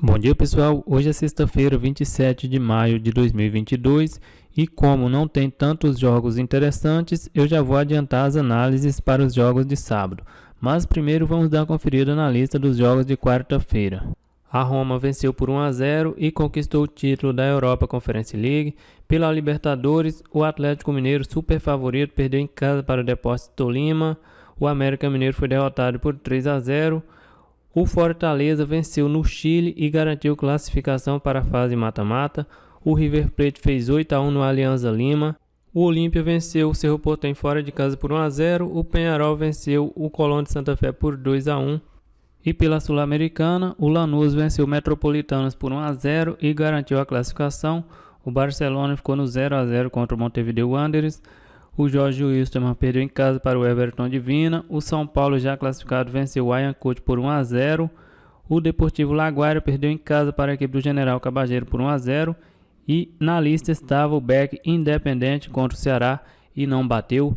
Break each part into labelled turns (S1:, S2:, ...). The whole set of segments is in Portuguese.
S1: Bom dia pessoal, hoje é sexta-feira, 27 de maio de 2022 e como não tem tantos jogos interessantes, eu já vou adiantar as análises para os jogos de sábado. Mas primeiro vamos dar uma conferida na lista dos jogos de quarta-feira. A Roma venceu por 1-0 e conquistou o título da Europa Conference League. Pela Libertadores, o Atlético Mineiro, super favorito, perdeu em casa para o Deportes Tolima. O América Mineiro foi derrotado por 3-0. O Fortaleza venceu no Chile e garantiu classificação para a fase mata-mata. O River Plate fez 8-1 no Alianza Lima. O Olímpia venceu o Cerro Porteño fora de casa por 1-0. O Peñarol venceu o Colón de Santa Fé por 2-1. E pela Sul-Americana, o Lanús venceu o Metropolitanos por 1-0 e garantiu a classificação. O Barcelona ficou no 0-0 contra o Montevideo Wanderers. O Jorge Wilstermann perdeu em casa para o Everton de Vina. O São Paulo, já classificado, venceu o Ayacucho por 1-0. O Deportivo Laguaira perdeu em casa para a equipe do General Cabageiro por 1-0. E na lista estava o Beck Independente contra o Ceará e não bateu.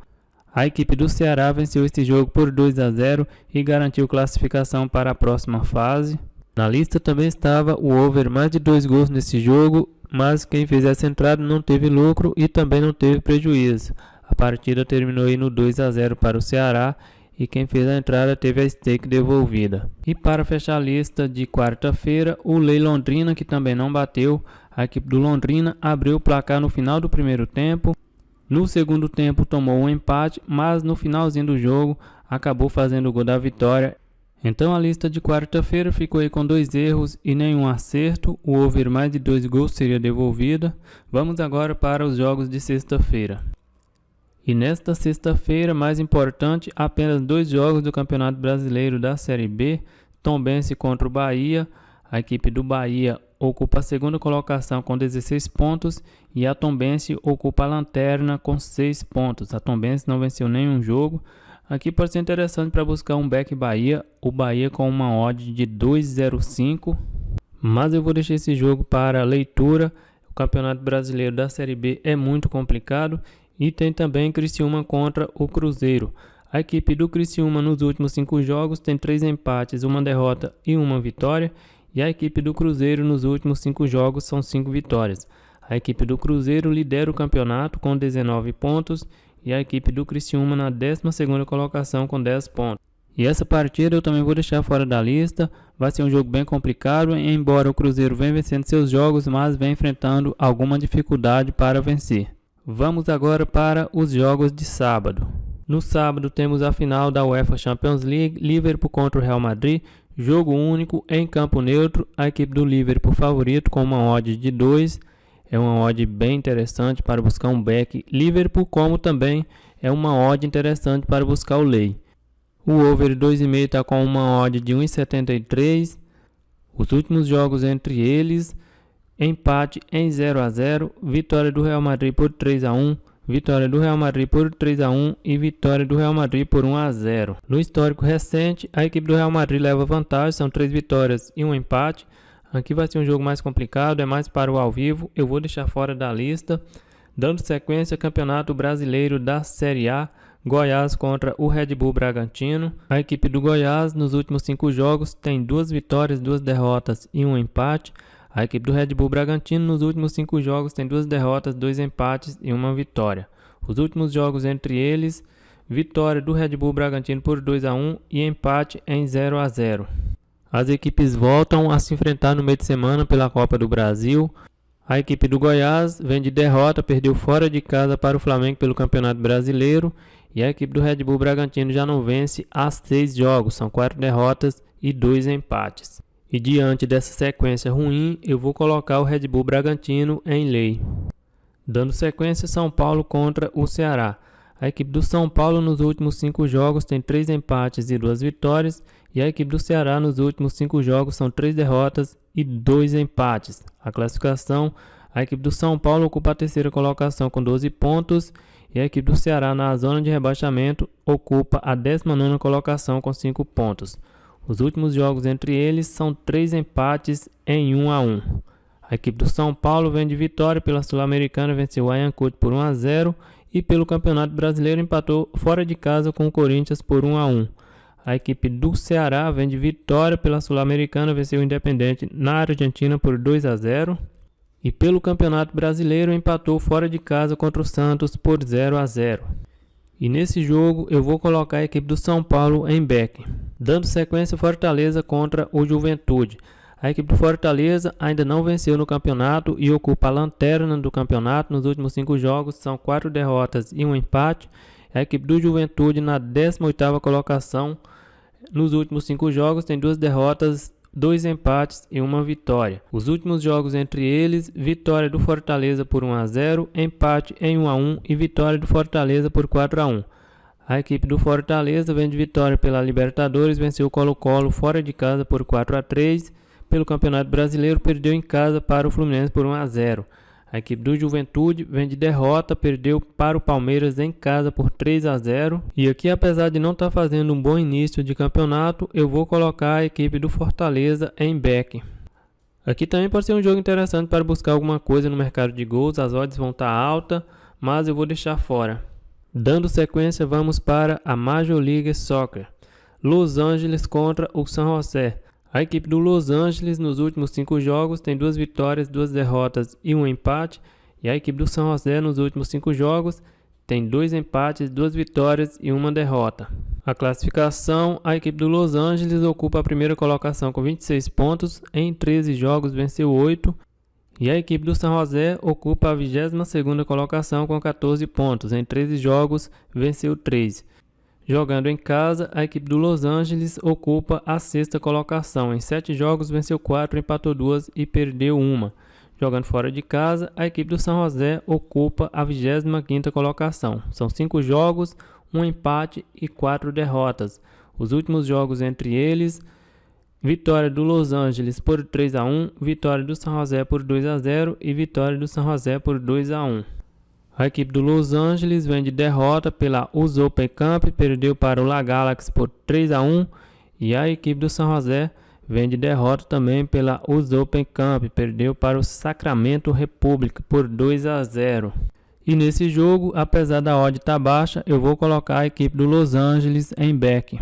S1: A equipe do Ceará venceu este jogo por 2-0 e garantiu classificação para a próxima fase. Na lista também estava o over mais de 2 gols nesse jogo, mas quem fez essa entrada não teve lucro e também não teve prejuízo. A partida terminou aí no 2-0 para o Ceará e quem fez a entrada teve a stake devolvida. E para fechar a lista de quarta-feira, o Lei Londrina, que também não bateu. A equipe do Londrina abriu o placar no final do primeiro tempo. No segundo tempo tomou um empate, mas no finalzinho do jogo acabou fazendo o gol da vitória. Então a lista de quarta-feira ficou aí com 2 erros e nenhum acerto. O over mais de 2 gols seria devolvida. Vamos agora para os jogos de sexta-feira. E nesta sexta-feira, mais importante, apenas 2 jogos do Campeonato Brasileiro da Série B. Tombense contra o Bahia. A equipe do Bahia ocupa a segunda colocação com 16 pontos e a Tombense ocupa a lanterna com 6 pontos. A Tombense não venceu nenhum jogo. Aqui pode ser interessante para buscar um back Bahia. O Bahia com uma odd de 2,05. Mas eu vou deixar esse jogo para leitura. O Campeonato Brasileiro da Série B é muito complicado. E tem também Criciúma contra o Cruzeiro. A equipe do Criciúma nos últimos 5 jogos tem 3 empates, 1 derrota e 1 vitória. E a equipe do Cruzeiro nos últimos 5 jogos são 5 vitórias. A equipe do Cruzeiro lidera o campeonato com 19 pontos e a equipe do Criciúma na 12ª colocação com 10 pontos. E essa partida eu também vou deixar fora da lista. Vai ser um jogo bem complicado, embora o Cruzeiro venha vencendo seus jogos, mas vem enfrentando alguma dificuldade para vencer. Vamos agora para os jogos de sábado. No sábado temos a final da UEFA Champions League, Liverpool contra o Real Madrid, jogo único em campo neutro. A equipe do Liverpool favorito com uma odd de 2, é uma odd bem interessante para buscar um back Liverpool, como também é uma odd interessante para buscar o lei. O over 2,5 está com uma odd de 1,73. Os últimos jogos entre eles: empate em 0-0, vitória do Real Madrid por 3-1, vitória do Real Madrid por 3-1 e vitória do Real Madrid por 1-0. No histórico recente, a equipe do Real Madrid leva vantagem, são 3 vitórias e 1 empate. Aqui vai ser um jogo mais complicado, é mais para o ao vivo, eu vou deixar fora da lista. Dando sequência, Campeonato Brasileiro da Série A, Goiás contra o Red Bull Bragantino. A equipe do Goiás nos últimos 5 jogos tem 2 vitórias, 2 derrotas e 1 empate. A equipe do Red Bull Bragantino nos últimos 5 jogos tem 2 derrotas, 2 empates e 1 vitória. Os últimos jogos entre eles: vitória do Red Bull Bragantino por 2-1 e empate em 0-0. As equipes voltam a se enfrentar no meio de semana pela Copa do Brasil. A equipe do Goiás vem de derrota, perdeu fora de casa para o Flamengo pelo Campeonato Brasileiro. E a equipe do Red Bull Bragantino já não vence há 6 jogos, são 4 derrotas e 2 empates. E diante dessa sequência ruim, eu vou colocar o Red Bull Bragantino em lei. Dando sequência, São Paulo contra o Ceará. A equipe do São Paulo nos últimos 5 jogos tem 3 empates e 2 vitórias. E a equipe do Ceará nos últimos 5 jogos são 3 derrotas e 2 empates. A classificação: a equipe do São Paulo ocupa a 3ª colocação com 12 pontos. E a equipe do Ceará na zona de rebaixamento ocupa a 19ª colocação com 5 pontos. Os últimos jogos entre eles são 3 empates em 1-1. A equipe do São Paulo vem de vitória pela Sul-Americana, venceu o Ayacucho por 1-0 e pelo Campeonato Brasileiro empatou fora de casa com o Corinthians por 1-1. A equipe do Ceará vem de vitória pela Sul-Americana, venceu o Independente na Argentina por 2-0. E pelo Campeonato Brasileiro empatou fora de casa contra o Santos por 0-0. E nesse jogo eu vou colocar a equipe do São Paulo em back. Dando sequência, Fortaleza contra o Juventude. A equipe do Fortaleza ainda não venceu no campeonato e ocupa a lanterna do campeonato. Nos últimos 5 jogos são 4 derrotas e um empate. A equipe do Juventude na 18ª colocação. Nos últimos 5 jogos tem 2 derrotas, 2 empates e 1 vitória. Os últimos jogos entre eles, vitória do Fortaleza por 1-0, empate em 1-1 e vitória do Fortaleza por 4-1. A equipe do Fortaleza vem de vitória pela Libertadores, venceu o Colo-Colo fora de casa por 4-3. Pelo Campeonato Brasileiro, perdeu em casa para o Fluminense por 1-0. A equipe do Juventude vem de derrota, perdeu para o Palmeiras em casa por 3-0. E aqui, apesar de não estar fazendo um bom início de campeonato, eu vou colocar a equipe do Fortaleza em back. Aqui também pode ser um jogo interessante para buscar alguma coisa no mercado de gols, as odds vão estar altas, mas eu vou deixar fora. Dando sequência, vamos para a Major League Soccer. Los Angeles contra o San José. A equipe do Los Angeles nos últimos 5 jogos tem 2 vitórias, 2 derrotas e 1 empate. E a equipe do San José nos últimos 5 jogos tem 2 empates, 2 vitórias e 1 derrota. A classificação, a equipe do Los Angeles ocupa a primeira colocação com 26 pontos, em 13 jogos venceu 8. E a equipe do San José ocupa a 22ª colocação com 14 pontos, em 13 jogos venceu 3. Jogando em casa, a equipe do Los Angeles ocupa a 6ª colocação. Em 7 jogos, venceu 4, empatou 2 e perdeu 1. Jogando fora de casa, a equipe do San José ocupa a 25ª colocação. São 5 jogos, 1 empate e 4 derrotas. Os últimos jogos entre eles, vitória do Los Angeles por 3-1, vitória do San José por 2-0 e vitória do San José por 2-1. A equipe do Los Angeles vem de derrota pela US Open Cup, perdeu para o La Galaxy por 3-1. E a equipe do San José vem de derrota também pela US Open Cup, perdeu para o Sacramento Republic por 2-0. E nesse jogo, apesar da odd estar baixa, eu vou colocar a equipe do Los Angeles em back.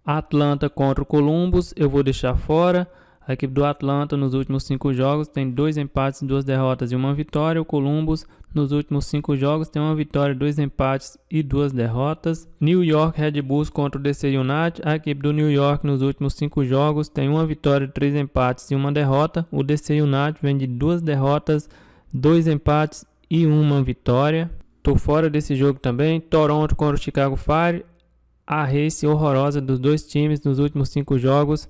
S1: Atlanta contra o Columbus, eu vou deixar fora. A equipe do Atlanta nos últimos 5 jogos tem 2 empates, 2 derrotas e 1 vitória. O Columbus nos últimos 5 jogos tem 1 vitória, 2 empates e 2 derrotas. New York Red Bulls contra o DC United. A equipe do New York nos últimos 5 jogos tem 1 vitória, 3 empates e 1 derrota. O DC United vem de 2 derrotas, 2 empates e 1 vitória. Tô fora desse jogo também. Toronto contra o Chicago Fire. A race horrorosa dos dois times nos últimos 5 jogos.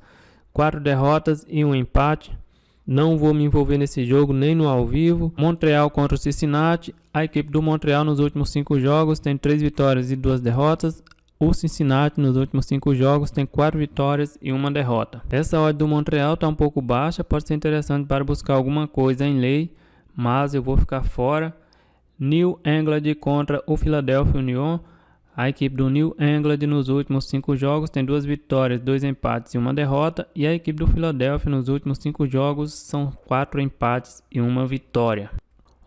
S1: 4 derrotas e 1 empate. Não vou me envolver nesse jogo nem no ao vivo. Montreal contra o Cincinnati. A equipe do Montreal nos últimos 5 jogos tem 3 vitórias e 2 derrotas. O Cincinnati nos últimos 5 jogos tem 4 vitórias e 1 derrota. Essa odd do Montreal está um pouco baixa. Pode ser interessante para buscar alguma coisa em lei, mas eu vou ficar fora. New England contra o Philadelphia Union. A equipe do New England nos últimos 5 jogos tem 2 vitórias, 2 empates e 1 derrota. E a equipe do Philadelphia nos últimos 5 jogos são 4 empates e 1 vitória.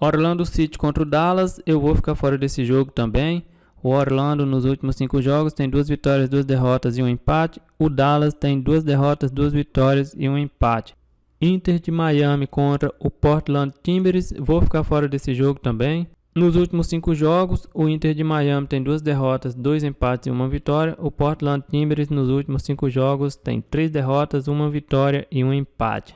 S1: Orlando City contra o Dallas, eu vou ficar fora desse jogo também. O Orlando nos últimos 5 jogos tem 2 vitórias, 2 derrotas e 1 empate. O Dallas tem 2 derrotas, 2 vitórias e 1 empate. Inter de Miami contra o Portland Timbers, vou ficar fora desse jogo também. Nos últimos 5 jogos, o Inter de Miami tem 2 derrotas, 2 empates e 1 vitória. O Portland Timbers nos últimos 5 jogos tem 3 derrotas, 1 vitória e 1 empate.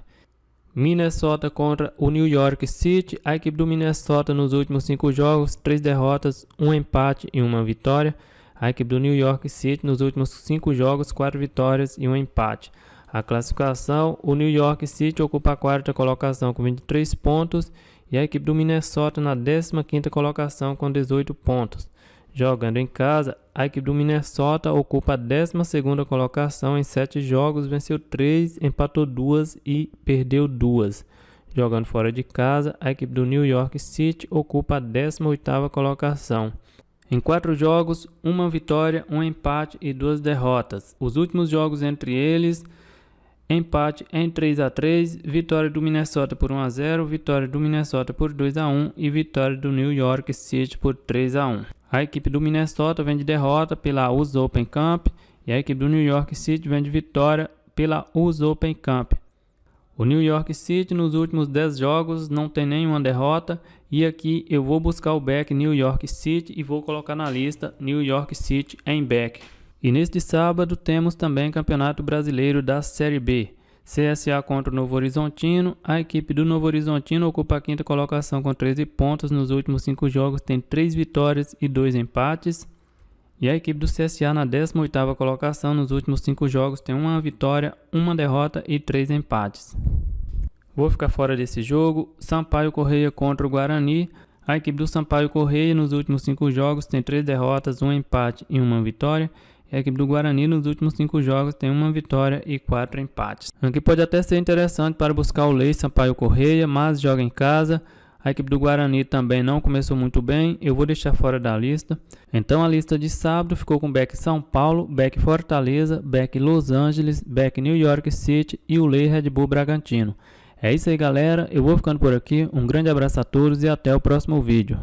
S1: Minnesota contra o New York City. A equipe do Minnesota nos últimos 5 jogos, 3 derrotas, 1 empate e 1 vitória. A equipe do New York City nos últimos 5 jogos, 4 vitórias e 1 empate. A classificação, o New York City ocupa a 4ª colocação com 23 pontos. E a equipe do Minnesota na 15ª colocação com 18 pontos. Jogando em casa, a equipe do Minnesota ocupa a 12ª colocação em 7 jogos, venceu 3, empatou 2 e perdeu 2. Jogando fora de casa, a equipe do New York City ocupa a 18ª colocação. Em 4 jogos, 1 vitória, 1 empate e 2 derrotas. Os últimos jogos entre eles, empate em 3-3, vitória do Minnesota por 1-0, vitória do Minnesota por 2-1 e vitória do New York City por 3-1. A equipe do Minnesota vem de derrota pela US Open Cup E a equipe do New York City vem de vitória pela US Open Cup. O New York City nos últimos 10 jogos não tem nenhuma derrota. E aqui eu vou buscar o back New York City e vou colocar na lista New York City em back. E neste sábado temos também Campeonato Brasileiro da Série B. CSA contra o Novo Horizontino. A equipe do Novo Horizontino ocupa a quinta colocação com 13 pontos. Nos últimos 5 jogos tem 3 vitórias e 2 empates. E a equipe do CSA na 18ª colocação. Nos últimos 5 jogos tem 1 vitória, 1 derrota e 3 empates. Vou ficar fora desse jogo. Sampaio Corrêa contra o Guarani. A equipe do Sampaio Corrêa nos últimos 5 jogos tem 3 derrotas, 1 empate e 1 vitória. E a equipe do Guarani nos últimos 5 jogos tem 1 vitória e 4 empates. Aqui pode até ser interessante para buscar o Lei Sampaio Corrêa, mas joga em casa. A equipe do Guarani também não começou muito bem, eu vou deixar fora da lista. Então a lista de sábado ficou com back São Paulo, back Fortaleza, back Los Angeles, back New York City e o Lei Red Bull Bragantino. É isso aí, galera, eu vou ficando por aqui, um grande abraço a todos e até o próximo vídeo.